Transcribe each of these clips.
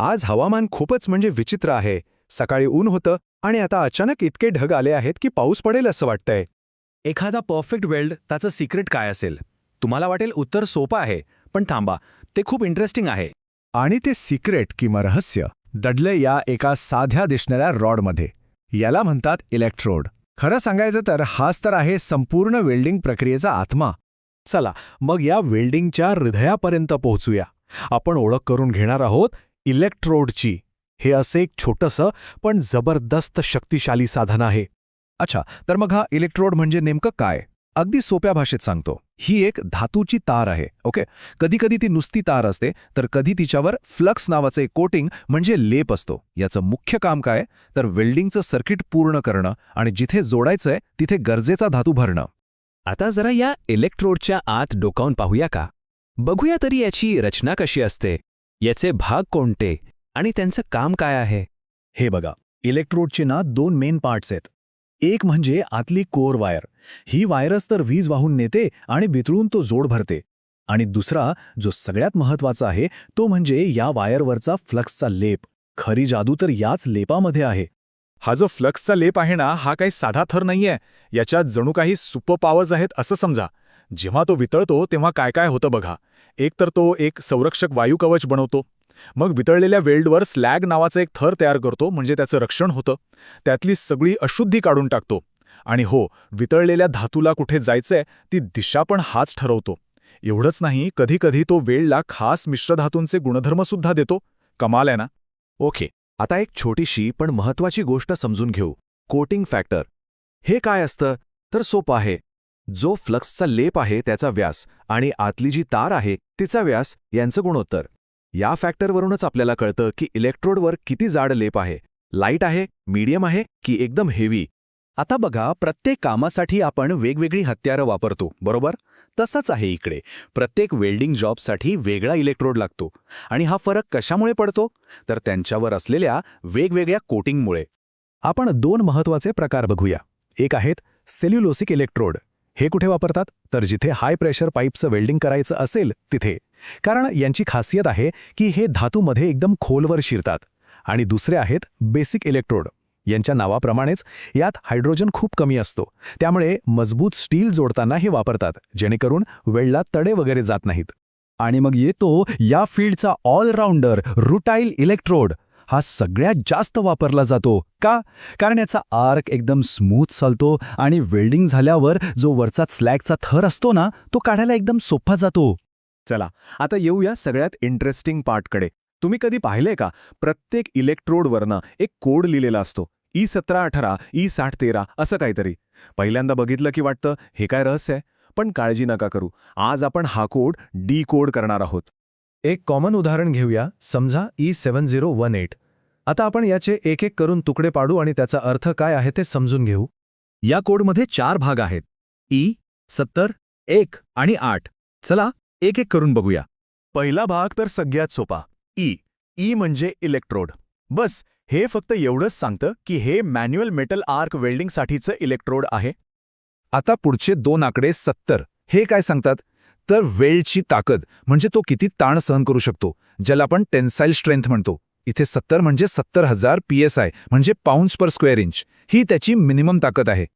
आज हवामान खूपच विचित्र आहे. सकाळी ऊन होतं आणि आता अचानक इतके ढग आले आहेत की पाऊस पडेल असं वाटतंय. एखादा परफेक्ट वेल्ड त्याचं सिक्रेट काय असेल? तुम्हाला वाटेल उत्तर सोपं आहे, पण थांबा, ते खूप इंटरेस्टिंग आहे. आणि ते सिक्रेट किंवा रहस्य दडले या एका साध्या दिसणाऱ्या रॉडमध्ये. याला म्हणतात इलेक्ट्रोड. खरं सांगायचं तर हाच तर आहे संपूर्ण वेल्डिंग प्रक्रियेचा आत्मा. चला मग या वेल्डिंगच्या हृदयापर्यंत पोहोचूया. आपण ओळख करून घेणार आहोत इलेक्ट्रोडची. हे असं एक छोटंसं पण जबरदस्त शक्तिशाली साधन आहे. अच्छा, तर मग हा इलेक्ट्रोड म्हणजे नेमकं काय? अगदी सोप्या भाषेत सांगतो. ही एक धातूची तार आहे. ओके, कधीकधी ती नुसती तार असते, तर कधी तिच्यावर फ्लक्स नावाचं एक कोटिंग म्हणजे लेप असतो. याचं मुख्य काम काय? तर वेल्डिंगचं सर्किट पूर्ण करणं आणि जिथे जोडायचंय तिथे गरजेचा धातू भरणं. आता जरा या इलेक्ट्रोडच्या आत डोकावून पाहूया का? बघूया तरी याची रचना कशी असते, याचे भाग कोणते आणि त्यांचं काम काय आहे. हे बघा, इलेक्ट्रोडचे दोन मेन पार्ट्स आहेत. एक म्हणजे आतली कोर वायर. ही वायरच तर वीज वाहून नेते आणि वितळून तो जोड भरते. आणि दुसरा जो सगळ्यात महत्त्वाचा आहे तो म्हणजे या वायरवरचा फ्लक्सचा लेप. खरी जादू तर याच लेपामध्ये आहे. हा जो फ्लक्सचा लेप आहे ना, हा काही साधा थर नाहीये. याच्यात जणू काही सुपर पॉवर्स आहेत असं समजा. जेव्हा तो वितळतो तेव्हा काय काय होतं बघा. एक तर तो एक संरक्षक वायू कवच बनवतो. मग वितळलेल्या वेल्डवर स्लॅग नावाचं एक थर तयार करतो, म्हणजे त्याचं रक्षण होतं. त्यातली सगळी अशुद्धी काढून टाकतो. आणि हो, वितळलेल्या धातूला कुठे जायचंय ती दिशा पण हाच ठरवतो. एवढंच नाही, कधी कधी तो वेल्डला खास मिश्रधातूंचे गुणधर्मसुद्धा देतो. कमाल आहे ना? ओके, आता एक छोटीशी पण महत्त्वाची गोष्ट समजून घेऊ. Coating factor. हे काय असतं? तर सोपं आहे. जो फ्लक्सचा लेप आहे त्याचा व्यास आणि आतली जी तार आहे तिचा व्यास यांचं गुणोत्तर. या फॅक्टरवरूनच आपल्याला कळतं की इलेक्ट्रोडवर किती जाड लेप आहे. लाईट आहे, मीडियम आहे की एकदम हेवी. आता बघा, प्रत्येक कामासाठी आपण वेगवेगळी हत्यारं वापरतो, बरोबर? तसंच आहे इकडे. प्रत्येक वेल्डिंग जॉबसाठी वेगळा इलेक्ट्रोड लागतो. आणि हा फरक कशामुळे पडतो? तर त्यांच्यावर असलेल्या वेगवेगळ्या कोटिंगमुळे. आपण दोन महत्त्वाचे प्रकार बघूया. एक आहेत सेल्युलोसिक इलेक्ट्रोड. हे कुठे वापरतात? तर जिथे हाय प्रेशर पाईपचं वेल्डिंग करायचं असेल तिथे. कारण यांची खासियत आहे की हे धातूमध्ये एकदम खोलवर शिरतात. आणि दुसरे आहेत बेसिक इलेक्ट्रोड. यांच्या नावाप्रमाणेच यात हायड्रोजन खूप कमी असतो. त्यामुळे मजबूत स्टील जोडताना हे वापरतात, जेणेकरून वेल्डला तडे वगैरे जात नाहीत. आणि मग येतो या फील्डचा ऑलराऊंडर रुटाईल इलेक्ट्रोड. हा सगळ्यात जास्त वापरला जातो. का? कारण याचा आर्क एकदम स्मूथ चालतो आणि वेल्डिंग झाल्यावर जो वरचा स्लॅगचा थर असतो ना, तो काढायला एकदम सोपा जातो. चला, आता येऊया सगळ्यात इंटरेस्टिंग पार्टकडे. तुम्ही कधी पाहिलंय का? प्रत्येक इलेक्ट्रोडवरनं एक कोड लिहिलेला असतो. E1718, E6013 असं काहीतरी. पहिल्यांदा बघितलं की वाटतं हे काय रहस्य आहे? पण काळजी नका करू. आज आपण हा कोड डिकोड करणार आहोत. एक कॉमन उदाहरण घेऊया. समजा E7018. आता आपण याचे एक एक करून तुकडे पाडू आणि त्याचा अर्थ काय आहे ते समजून घेऊ. या कोडमध्ये 4 भाग आहेत: E, 70, 1 आणि 8. चला एक एक करून बघूया. पहिला भाग तर सगळ्यात सोपा. ई म्हणजे इलेक्ट्रोड. बस हे फक्त एवढंच सांगतं की हे मॅन्युअल मेटल आर्क वेल्डिंगसाठीचं इलेक्ट्रोड आहे. आता पुढचे दोन आकडे 70. हे काय सांगतात? तर वेल्डची ताकद, म्हणजे तो किती ताण सहन करू शकतो, ज्याला आपण टेन्साईल स्ट्रेंथ म्हणतो. इथे 70 म्हणजे 70,000 PSI, म्हणजे पाऊंड्स पर स्क्वेअर इंच. ही त्याची मिनिमम ताकद आहे.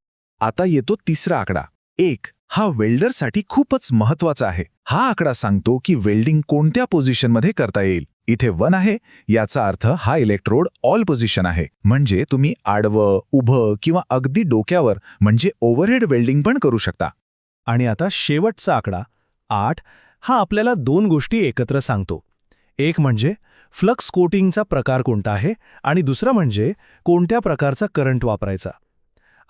आता येतो तिसरा आकडा 1. हा वेल्डरसाठी खूपच महत्त्वाचा आहे. हा आकडा सांगतो की वेल्डिंग कोणत्या पोझिशनमध्ये करता येईल. इथे 1 आहे, याचा अर्थ हा इलेक्ट्रोड ऑल पोझिशन आहे. म्हणजे तुम्ही आडवं, उभं किंवा अगदी डोक्यावर म्हणजे ओव्हरहेड वेल्डिंग पण करू शकता. आणि आता शेवटचा आकडा 8. हा आपल्याला दोन गोष्टी एकत्र सांगतो. एक म्हणजे फ्लक्स कोटिंगचा प्रकार कोणता आहे आणि दुसरा म्हणजे कोणत्या प्रकारचा करंट वापरायचा.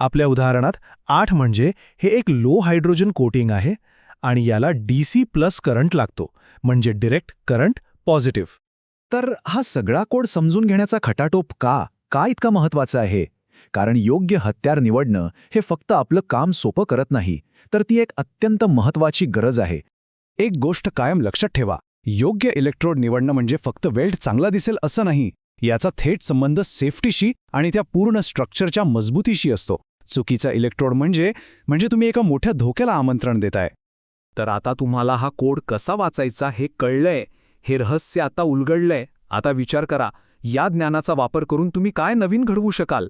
आपल्या उदाहरणात 8 म्हणजे हे एक लो हायड्रोजन कोटिंग आहे आणि याला DC+ करंट लागतो, म्हणजे डिरेक्ट करंट पॉझिटिव्ह. तर हा सगळा कोड समजून घेण्याचा खटाटोप का इतका महत्त्वाचा आहे? कारण योग्य हत्यार निवडणं हे फक्त आपलं काम सोपं करत नाही, तर ती एक अत्यंत महत्त्वाची गरज आहे. एक गोष्ट कायम लक्षात ठेवा, योग्य इलेक्ट्रोड निवडणं म्हणजे फक्त वेल्ड चांगला दिसेल असं नाही. याचा थेट संबंध सेफ्टीशी आणि त्या पूर्ण स्ट्रक्चरच्या मजबूतीशी असतो. चुकीचा इलेक्ट्रोड म्हणजे तुम्ही एका मोठ्या धोक्याला आमंत्रण देताय. तर आता तुम्हाला हा कोड कसा वाचायचा हे कळलंय, हे रहस्य आता उलगडलंय. आता विचार करा, या ज्ञानाचा वापर करून तुम्ही काय नवीन घडवू शकाल?